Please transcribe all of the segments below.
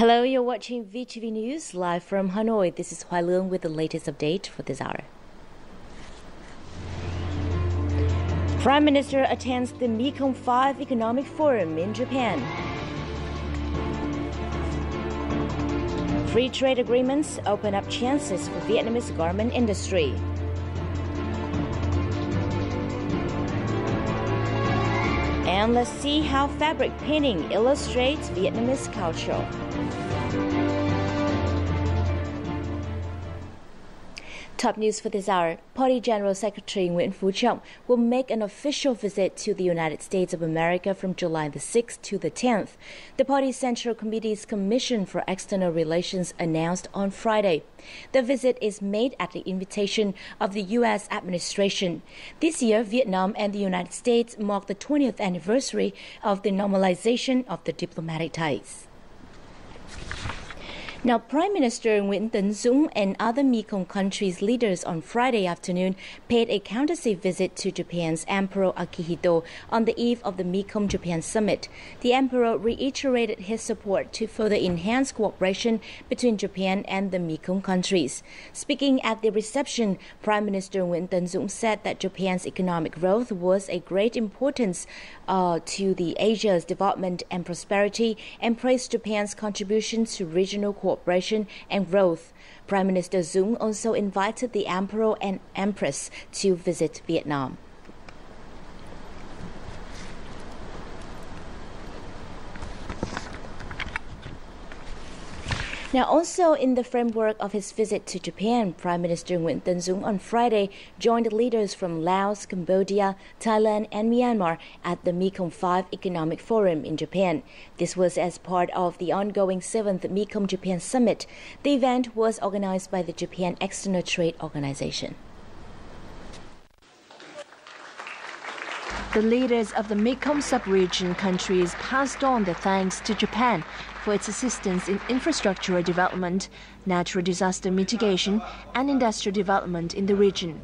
Hello, you're watching VTV News live from Hanoi. This is Hoai Leung with the latest update for this hour. Prime Minister attends the Mekong 5 Economic Forum in Japan. Free trade agreements open up chances for Vietnamese garment industry. And let's see how fabric painting illustrates Vietnamese culture. Top news for this hour. Party General Secretary Nguyễn Phú Trọng will make an official visit to the United States of America from July the 6th to the 10th. The party's Central Committee's Commission for External Relations announced on Friday. The visit is made at the invitation of the U.S. administration. This year, Vietnam and the United States mark the 20th anniversary of the normalization of the diplomatic ties. Now, Prime Minister Nguyễn Tấn Dũng and other Mekong countries' leaders on Friday afternoon paid a courtesy visit to Japan's Emperor Akihito on the eve of the Mekong-Japan Summit. The Emperor reiterated his support to further enhance cooperation between Japan and the Mekong countries. Speaking at the reception, Prime Minister Nguyễn Tấn Dũng said that Japan's economic growth was a great importance to the Asia's development and prosperity, and praised Japan's contribution to regional cooperation and growth. Prime Minister Dũng also invited the Emperor and Empress to visit Vietnam. Now, also in the framework of his visit to Japan, Prime Minister Nguyễn Tấn Dũng on Friday joined leaders from Laos, Cambodia, Thailand and Myanmar at the Mekong 5 Economic Forum in Japan. This was as part of the ongoing 7th Mekong-Japan Summit. The event was organized by the Japan External Trade Organization. The leaders of the Mekong sub-region countries passed on their thanks to Japan for its assistance in infrastructural development, natural disaster mitigation, and industrial development in the region.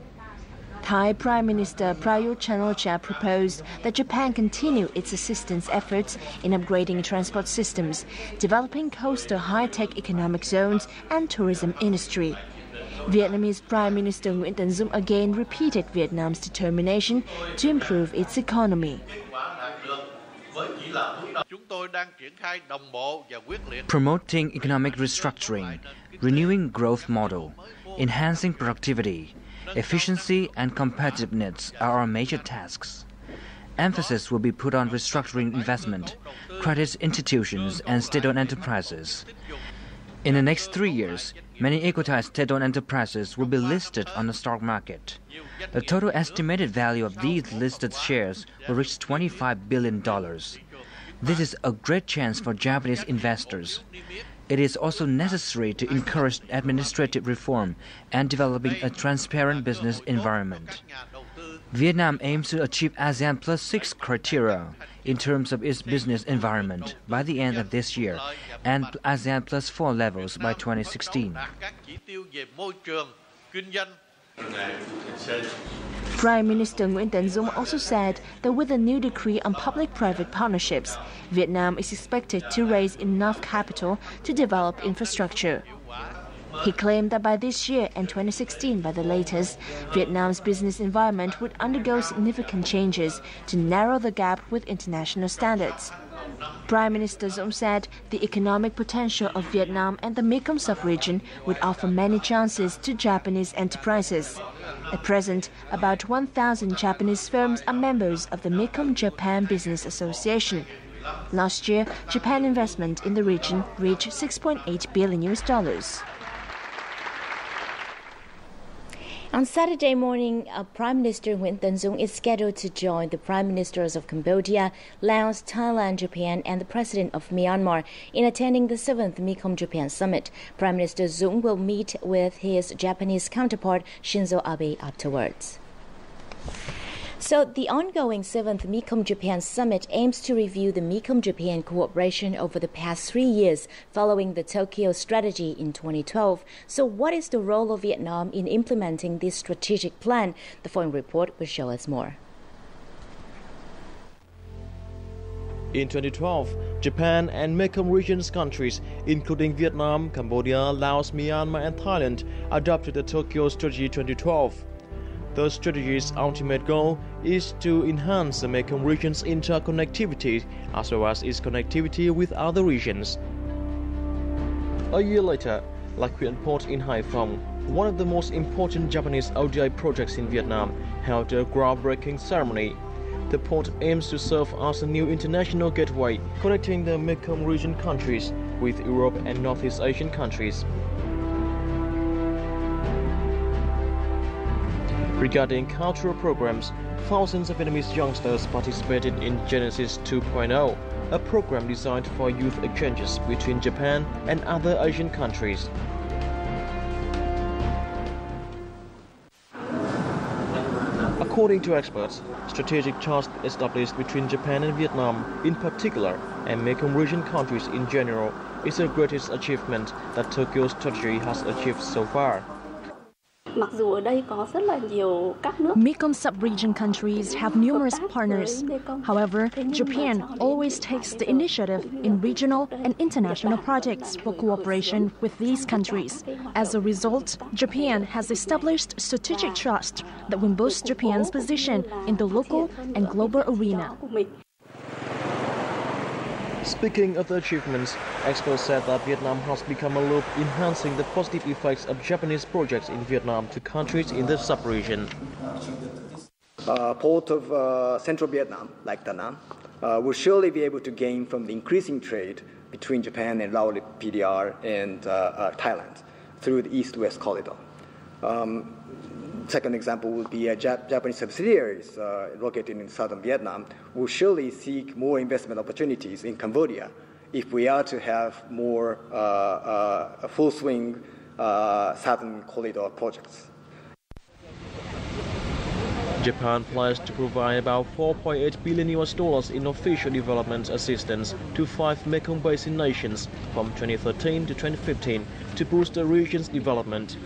Thai Prime Minister Prayut Chan-o-cha proposed that Japan continue its assistance efforts in upgrading transport systems, developing coastal high-tech economic zones, and tourism industry. Vietnamese Prime Minister Nguyễn Tấn Dũng again repeated Vietnam's determination to improve its economy. Promoting economic restructuring, renewing growth model, enhancing productivity, efficiency and competitiveness are our major tasks. Emphasis will be put on restructuring investment, credit institutions and state-owned enterprises. In the next 3 years, many equitized state-owned enterprises will be listed on the stock market. The total estimated value of these listed shares will reach $25 billion. This is a great chance for Japanese investors. It is also necessary to encourage administrative reform and developing a transparent business environment. Vietnam aims to achieve ASEAN Plus 6 criteria in terms of its business environment by the end of this year and ASEAN Plus 4 levels by 2016. Prime Minister Nguyễn Tấn Dũng also said that with the new decree on public-private partnerships, Vietnam is expected to raise enough capital to develop infrastructure. He claimed that by this year and 2016 by the latest, Vietnam's business environment would undergo significant changes to narrow the gap with international standards. Prime Minister Dũng said the economic potential of Vietnam and the Mekong sub-region would offer many chances to Japanese enterprises. At present, about 1,000 Japanese firms are members of the Mekong-Japan Business Association. Last year, Japan investment in the region reached $6.8 billion. On Saturday morning, Prime Minister Nguyễn Tấn Dũng is scheduled to join the Prime Ministers of Cambodia, Laos, Thailand, Japan, and the President of Myanmar in attending the 7th Mekong-Japan Summit. Prime Minister Dũng will meet with his Japanese counterpart Shinzo Abe afterwards. So the ongoing 7th Mekong-Japan Summit aims to review the Mekong-Japan cooperation over the past 3 years following the Tokyo strategy in 2012. So what is the role of Vietnam in implementing this strategic plan? The following report will show us more. In 2012, Japan and Mekong region's countries, including Vietnam, Cambodia, Laos, Myanmar and Thailand, adopted the Tokyo Strategy 2012. The strategy's ultimate goal is to enhance the Mekong region's interconnectivity as well as its connectivity with other regions. A year later, Lac Quyen Port in Hai Phong, one of the most important Japanese ODI projects in Vietnam, held a groundbreaking ceremony. The port aims to serve as a new international gateway connecting the Mekong region countries with Europe and Northeast Asian countries. Regarding cultural programs, thousands of Vietnamese youngsters participated in Genesis 2.0, a program designed for youth exchanges between Japan and other Asian countries. According to experts, strategic trust established between Japan and Vietnam in particular and Mekong region countries in general is the greatest achievement that Tokyo Strategy has achieved so far. Mekong sub-region countries have numerous partners. However, Japan always takes the initiative in regional and international projects for cooperation with these countries. As a result, Japan has established strategic trust that will boost Japan's position in the local and global arena. Speaking of the achievements, experts said that Vietnam has become a loop enhancing the positive effects of Japanese projects in Vietnam to countries in the sub-region. Port of central Vietnam, like Da Nang, will surely be able to gain from the increasing trade between Japan and Laos PDR and Thailand through the East-West corridor. Second example would be Japanese subsidiaries located in southern Vietnam will surely seek more investment opportunities in Cambodia if we are to have more full-swing southern corridor projects. Japan plans to provide about $4.8 billion in official development assistance to 5 Mekong Basin nations from 2013 to 2015 to boost the region's development.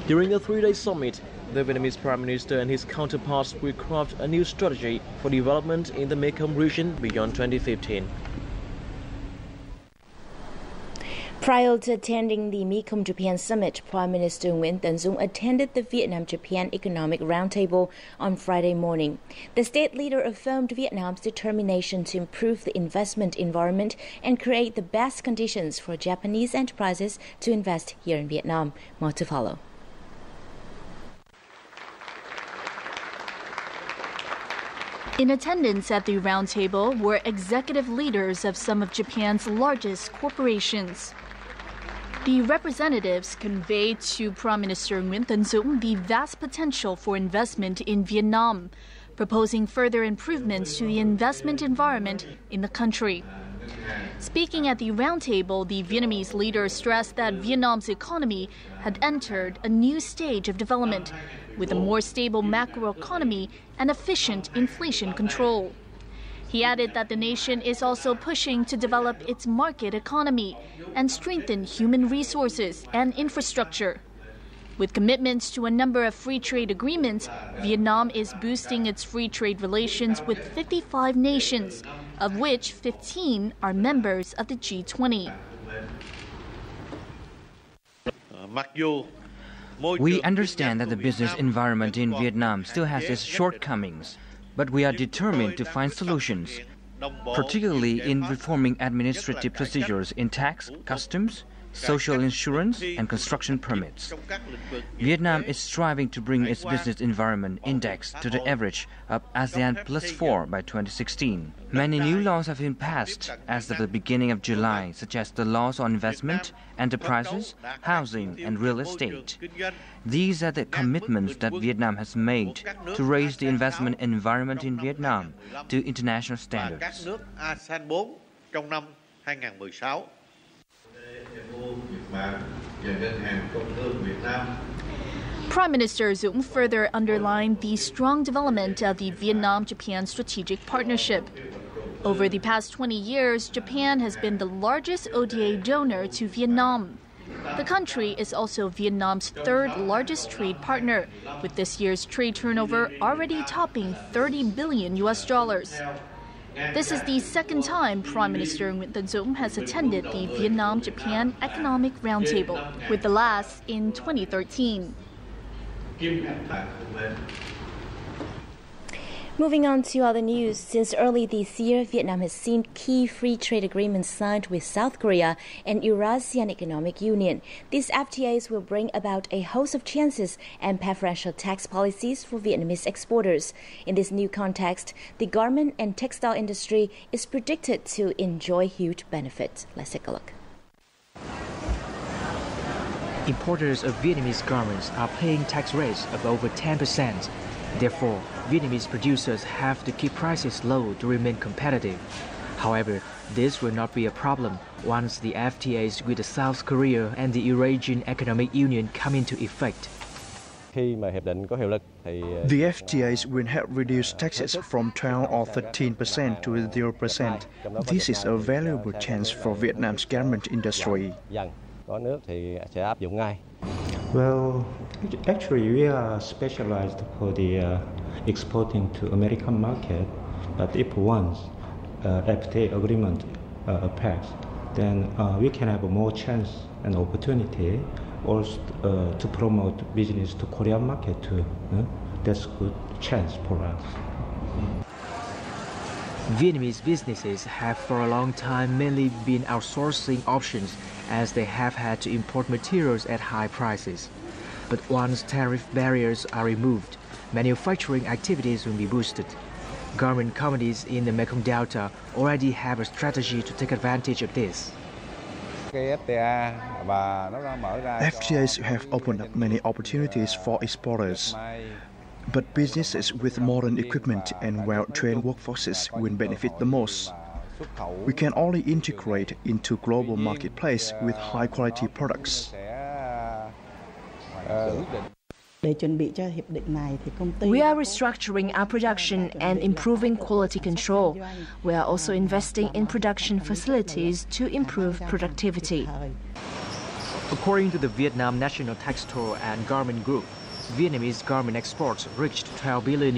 During the 3-day summit, the Vietnamese Prime Minister and his counterparts will craft a new strategy for development in the Mekong region beyond 2015. Prior to attending the Mekong-Japan Summit, Prime Minister Nguyễn Tấn Dũng attended the Vietnam-Japan Economic Roundtable on Friday morning. The state leader affirmed Vietnam's determination to improve the investment environment and create the best conditions for Japanese enterprises to invest here in Vietnam. More to follow. In attendance at the roundtable were executive leaders of some of Japan's largest corporations. The representatives conveyed to Prime Minister Nguyễn Tấn Dũng the vast potential for investment in Vietnam, proposing further improvements to the investment environment in the country. Speaking at the roundtable, the Vietnamese leader stressed that Vietnam's economy had entered a new stage of development with a more stable macroeconomy and efficient inflation control. He added that the nation is also pushing to develop its market economy and strengthen human resources and infrastructure. With commitments to a number of free trade agreements, Vietnam is boosting its free trade relations with 55 nations, of which 15 are members of the G20. We understand that the business environment in Vietnam still has its shortcomings, but we are determined to find solutions, particularly in reforming administrative procedures in tax, customs, social insurance, and construction permits. Vietnam is striving to bring its business environment index to the average of ASEAN +4 by 2016. Many new laws have been passed as of the beginning of July, such as the laws on investment, enterprises, housing, and real estate. These are the commitments that Vietnam has made to raise the investment environment in Vietnam to international standards. Prime Minister Dũng further underlined the strong development of the Vietnam-Japan strategic partnership. Over the past 20 years, Japan has been the largest ODA donor to Vietnam. The country is also Vietnam's third largest trade partner, with this year's trade turnover already topping $30 billion. This is the second time Prime Minister Nguyễn Tấn Dũng has attended the Vietnam-Japan Economic Roundtable, with the last in 2013. Moving on to other news, since early this year, Vietnam has seen key free trade agreements signed with South Korea and Eurasian Economic Union. These FTAs will bring about a host of chances and preferential tax policies for Vietnamese exporters. In this new context, the garment and textile industry is predicted to enjoy huge benefits. Let's take a look. Importers of Vietnamese garments are paying tax rates of over 10%. Therefore, Vietnamese producers have to keep prices low to remain competitive. However, this will not be a problem once the FTAs with South Korea and the Eurasian Economic Union come into effect. The FTAs will help reduce taxes from 12 or 13% to 0%. This is a valuable chance for Vietnam's garment industry. Well, actually, we are specialized for the exporting to American market. But if once FTA agreement passed, then we can have more chance and opportunity also to promote business to Korean market too. That's a good chance for us. Vietnamese businesses have for a long time mainly been outsourcing options as they have had to import materials at high prices. But once tariff barriers are removed, manufacturing activities will be boosted. Garment companies in the Mekong Delta already have a strategy to take advantage of this. FTAs have opened up many opportunities for exporters. But businesses with modern equipment and well-trained workforces will benefit the most. We can only integrate into global marketplace with high-quality products. We are restructuring our production and improving quality control. We are also investing in production facilities to improve productivity. According to the Vietnam National Textile and Garment Group, Vietnamese garment exports reached $12 billion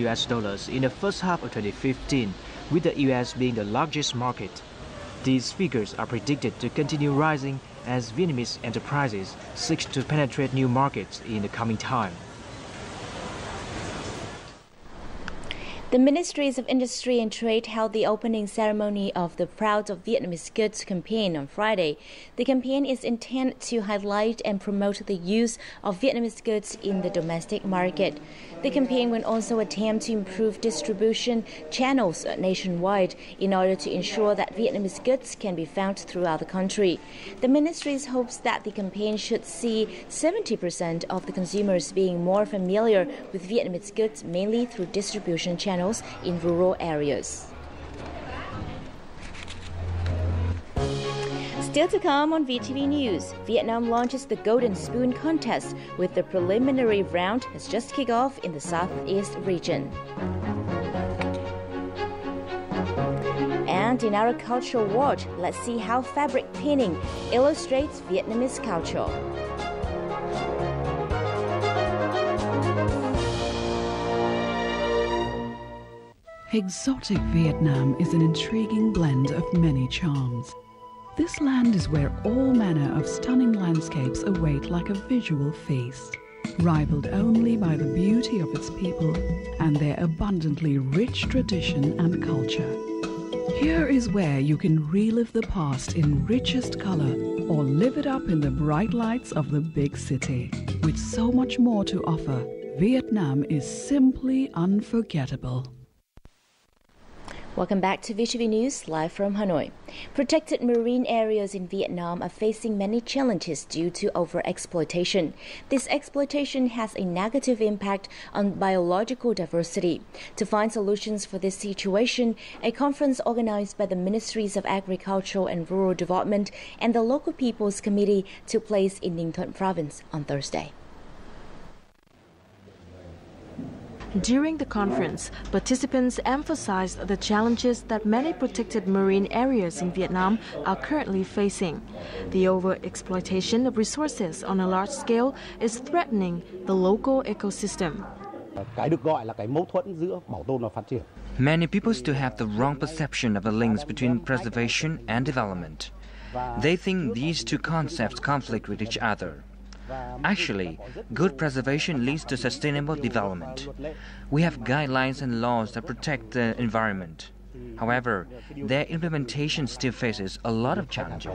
in the first half of 2015, with the U.S. being the largest market. These figures are predicted to continue rising as Vietnamese enterprises seek to penetrate new markets in the coming time. The Ministries of Industry and Trade held the opening ceremony of the Proud of Vietnamese Goods campaign on Friday. The campaign is intended to highlight and promote the use of Vietnamese goods in the domestic market. The campaign will also attempt to improve distribution channels nationwide in order to ensure that Vietnamese goods can be found throughout the country. The Ministries hopes that the campaign should see 70% of the consumers being more familiar with Vietnamese goods, mainly through distribution channels in rural areas. Still to come on VTV News, Vietnam launches the Golden Spoon contest with the preliminary round has just kicked off in the southeast region. And in our cultural watch, let's see how fabric painting illustrates Vietnamese culture. Exotic Vietnam is an intriguing blend of many charms. This land is where all manner of stunning landscapes await like a visual feast, rivaled only by the beauty of its people and their abundantly rich tradition and culture. Here is where you can relive the past in richest color or live it up in the bright lights of the big city. With so much more to offer, Vietnam is simply unforgettable. Welcome back to VTV News, live from Hanoi. Protected marine areas in Vietnam are facing many challenges due to overexploitation. This exploitation has a negative impact on biological diversity. To find solutions for this situation, a conference organized by the Ministries of Agriculture and Rural Development and the Local People's Committee took place in Ninh Thuận Province on Thursday. During the conference, participants emphasized the challenges that many protected marine areas in Vietnam are currently facing. The overexploitation of resources on a large scale is threatening the local ecosystem. Cái được gọi là cái mâu thuẫn giữa bảo tồn và phát triển. Many people still have the wrong perception of the links between preservation and development. They think these two concepts conflict with each other. Actually, good preservation leads to sustainable development. We have guidelines and laws that protect the environment. However, their implementation still faces a lot of challenges.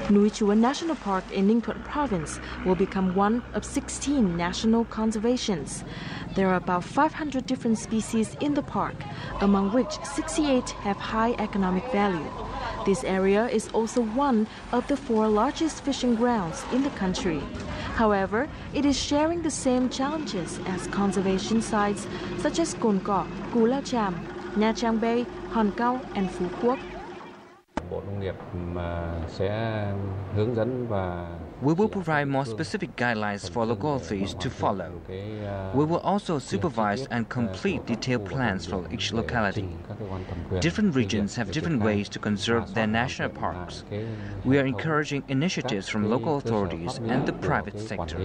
Núi Chúa National Park in Ninh Thuận Province will become one of 16 national conservations. There are about 500 different species in the park, among which 68 have high economic value. This area is also one of the 4 largest fishing grounds in the country. However, it is sharing the same challenges as conservation sites such as Cồn Cỏ, Cù Lao Chàm, Nha Trang Bay, Hòn Cao, and Phú Quốc. We will provide more specific guidelines for local authorities to follow. We will also supervise and complete detailed plans for each locality. Different regions have different ways to conserve their national parks. We are encouraging initiatives from local authorities and the private sector.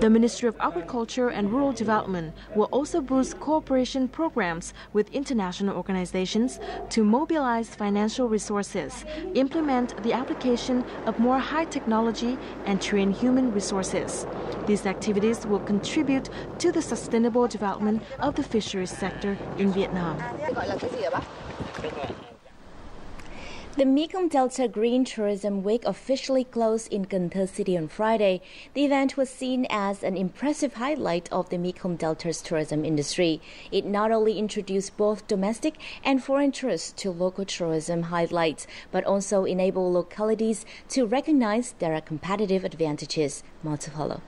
The Ministry of Agriculture and Rural Development will also boost cooperation programs with international organizations to mobilize financial resources, implement the application of more high technology, and train human resources. These activities will contribute to the sustainable development of the fisheries sector in Vietnam. The Mekong Delta Green Tourism Week officially closed in Cần Thơ City on Friday. The event was seen as an impressive highlight of the Mekong Delta's tourism industry. It not only introduced both domestic and foreign tourists to local tourism highlights, but also enabled localities to recognize their competitive advantages. More to follow.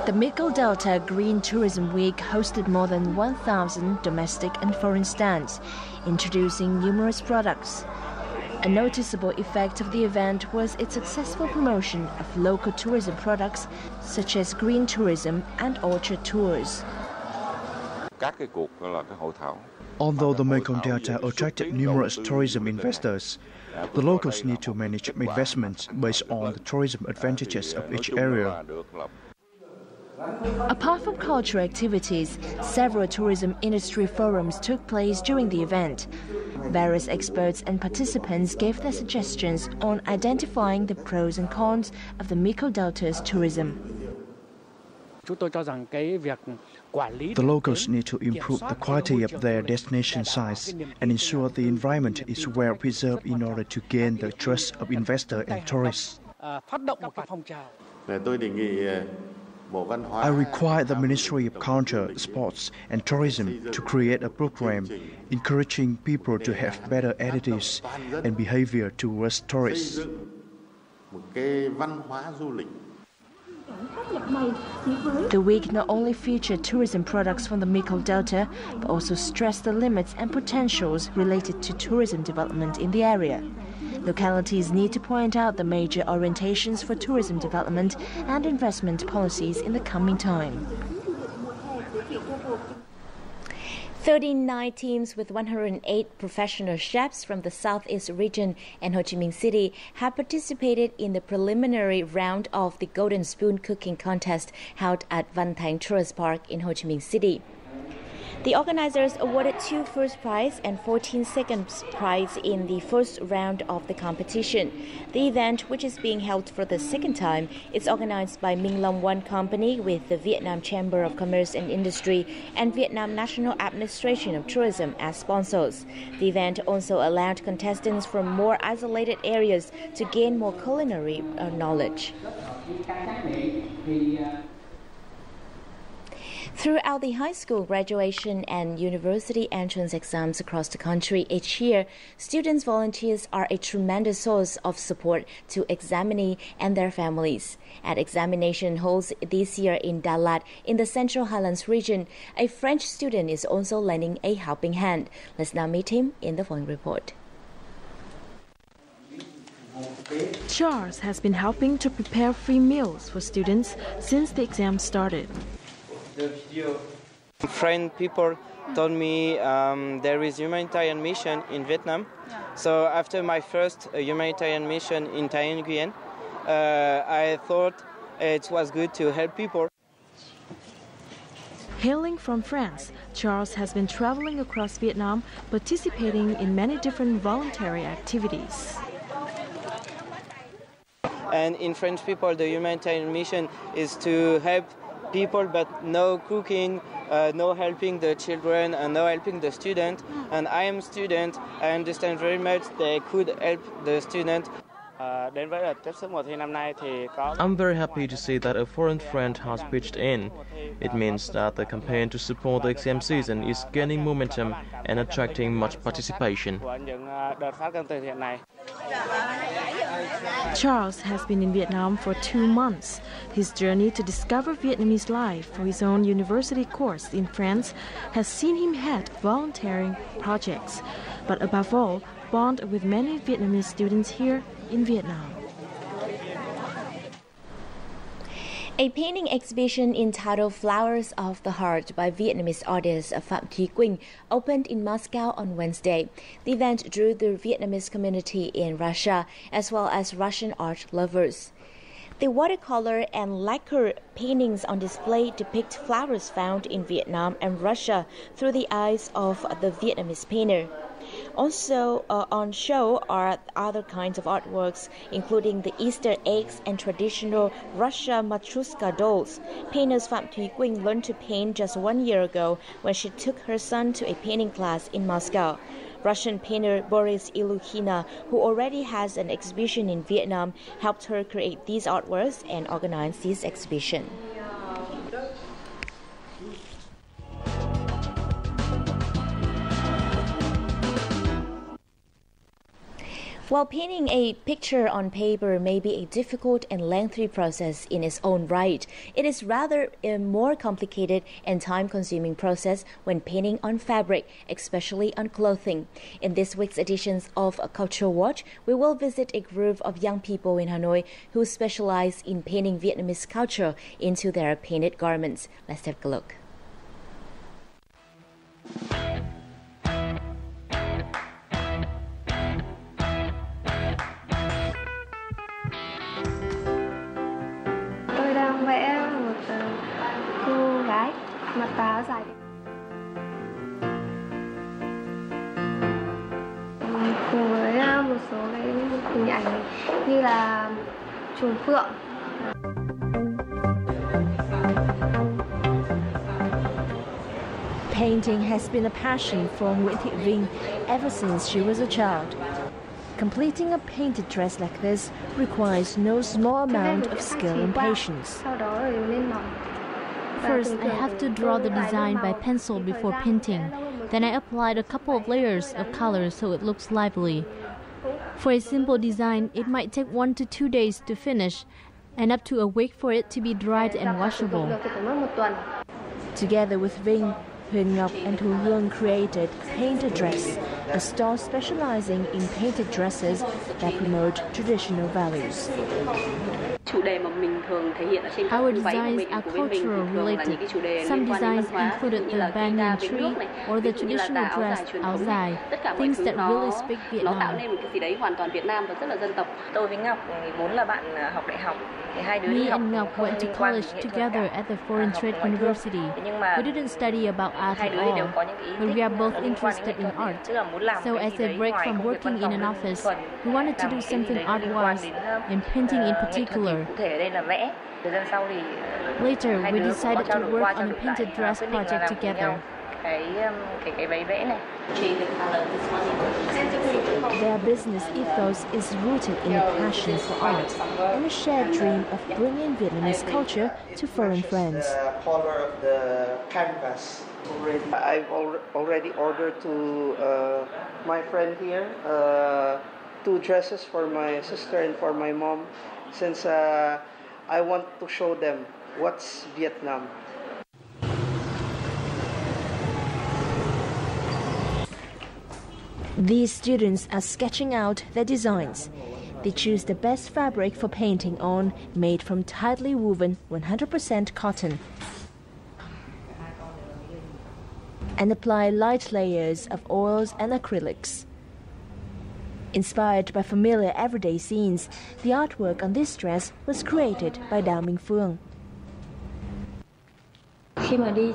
The Mekong Delta Green Tourism Week hosted more than 1,000 domestic and foreign stands, introducing numerous products. A noticeable effect of the event was its successful promotion of local tourism products such as green tourism and orchard tours. Although the Mekong Delta attracted numerous tourism investors, the locals need to manage investments based on the tourism advantages of each area. Apart from cultural activities, several tourism industry forums took place during the event. Various experts and participants gave their suggestions on identifying the pros and cons of the Mekong Delta's tourism. The locals need to improve the quality of their destination sites and ensure the environment is well preserved in order to gain the trust of investors and tourists. I require the Ministry of Culture, Sports and Tourism to create a program encouraging people to have better attitudes and behavior towards tourists. The week not only featured tourism products from the Mekong Delta, but also stressed the limits and potentials related to tourism development in the area. Localities need to point out the major orientations for tourism development and investment policies in the coming time. 39 teams with 108 professional chefs from the Southeast region and Ho Chi Minh City have participated in the preliminary round of the Golden Spoon Cooking Contest held at Van Thang Tourist Park in Ho Chi Minh City. The organizers awarded 2 first prize and 14 second prize in the first round of the competition. The event, which is being held for the second time, is organized by Minh Long One Company with the Vietnam Chamber of Commerce and Industry and Vietnam National Administration of Tourism as sponsors. The event also allowed contestants from more isolated areas to gain more culinary knowledge. Throughout the high school graduation and university entrance exams across the country each year, students' volunteers are a tremendous source of support to examinee and their families. At examination halls this year in Đà Lạt, in the Central Highlands region, a French student is also lending a helping hand. Let's now meet him in the following report. Charles has been helping to prepare free meals for students since the exam started. Friend people told me there is humanitarian mission in Vietnam. So after my first humanitarian mission in Thai Nguyen, I thought it was good to help people. Hailing from France, Charles has been traveling across Vietnam, participating in many different voluntary activities. And in French people, the humanitarian mission is to help people, but no cooking, no helping the children, and no helping the student. And I am a student. I understand very much they could help the student. I'm very happy to see that a foreign friend has pitched in. It means that the campaign to support the exam season is gaining momentum and attracting much participation. Charles has been in Vietnam for 2 months. His journey to discover Vietnamese life for his own university course in France has seen him head volunteering projects, but above all, bond with many Vietnamese students here in Vietnam. A painting exhibition entitled Flowers of the Heart by Vietnamese artist Phạm Thúy Quỳnh opened in Moscow on Wednesday. The event drew the Vietnamese community in Russia as well as Russian art lovers. The watercolor and lacquer paintings on display depict flowers found in Vietnam and Russia through the eyes of the Vietnamese painter. Also on show are other kinds of artworks, including the Easter eggs and traditional Russia Matryoshka dolls. Painters Phạm Thúy Quỳnh learned to paint just 1 year ago when she took her son to a painting class in Moscow. Russian painter Boris Ilukhina, who already has an exhibition in Vietnam, helped her create these artworks and organize this exhibition. While painting a picture on paper may be a difficult and lengthy process in its own right, it is rather a more complicated and time-consuming process when painting on fabric, especially on clothing. In this week's editions of Cultural Watch, we will visit a group of young people in Hanoi who specialize in painting Vietnamese culture into their painted garments. Let's take a look. Vẽ một cô gái mặc tà áo dài. Cùng với một số cái hình ảnh như là trùng phượng. Painting has been a passion for Nguyễn Thị Vinh ever since she was a child. Completing a painted dress like this requires no small amount of skill and patience. First, I have to draw the design by pencil before painting. Then I applied a couple of layers of color so it looks lively. For a simple design, it might take 1 to 2 days to finish, and up to a week for it to be dried and washable. Together with Vinh, Huyền Ngọc and Thu Hương created Paint a Dress, a store specializing in painted dresses that promote traditional values. Our designs are cultural related. Some designs included the banyan tree or the traditional dress, áo dài, things that really speak Vietnam. Me and Ngọc went to college together at the Foreign Trade University. We didn't study about art at all, but we are both interested in art. So as a break from working in an office, we wanted to do something art-wise, and painting in particular. Later, we decided to work on a painted dress project together. Their business ethos is rooted in a passion for art and a shared dream of bringing Vietnamese culture to foreign friends. Color of the canvas. I've already ordered to my friend here 2 dresses for my sister and for my mom, since I want to show them what's Vietnam. These students are sketching out their designs. They choose the best fabric for painting on, made from tightly woven 100% cotton, and apply light layers of oils and acrylics. Inspired by familiar everyday scenes, the artwork on this dress was created by Đào Minh Phương. Khi mà đi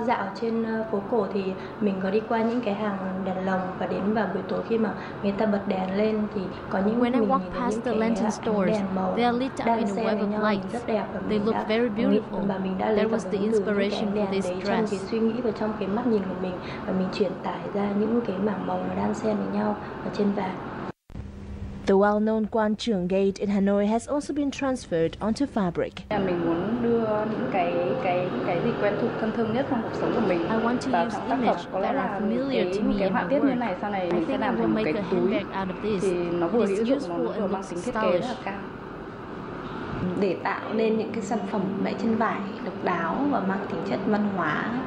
dạo trên phố cổ thì mình có đi qua những cái hàng đèn lồng và đến vào buổi tối khi mà người ta bật đèn lên thì có những When I walk past the lantern stores, they are lit up in a web of lights. They look very beautiful. That was the inspiration for this dress. Cái suy nghĩ vào trong cái mắt nhìn của mình và mình truyền tải ra những cái mảng màu nó đan xen với nhau ở trên vàng. The well-known Quan Trường Gate in Hanoi has also been transferred onto fabric. Mình muốn đưa những cái gì quen thuộc thân thương nhất trong cuộc sống của mình. I want to use images that are familiar to me in my work. Như này sau này mình sẽ làm thành một cái túi thì nó vừa hữu dụng mà nó vừa mang tính thiết kế rất là cao. Để tạo nên những cái sản phẩm vẽ trên vải độc đáo và mang tính chất văn hóa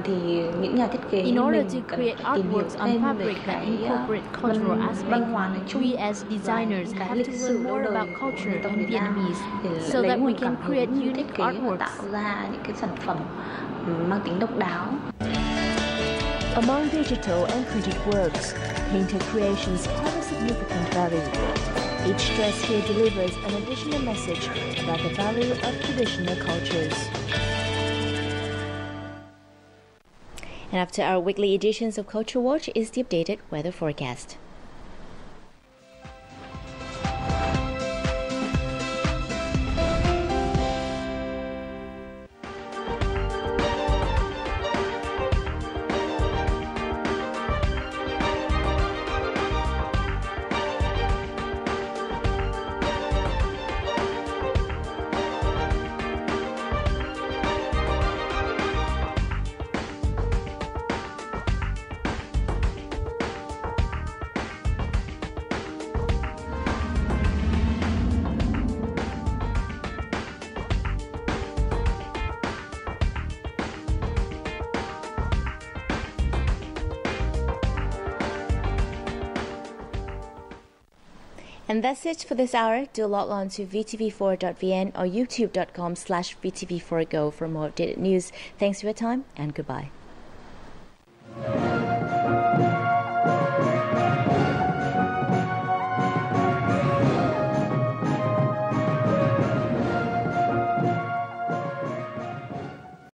thì những nhà thiết kế in order to create artworks on fabric that incorporate cultural aspects, we as designers have to learn more about culture and Vietnamese so that we can create unique artworks. Tạo ra những cái sản phẩm mang tính độc đáo. Among digital and printed works, painted creations have a significant value. Each dress here delivers an additional message about the value of traditional cultures. And after our weekly editions of Culture Watch is the updated weather forecast. And that's it for this hour. Do log on to vtv4.vn or youtube.com/vtv4go for more updated news. Thanks for your time and goodbye.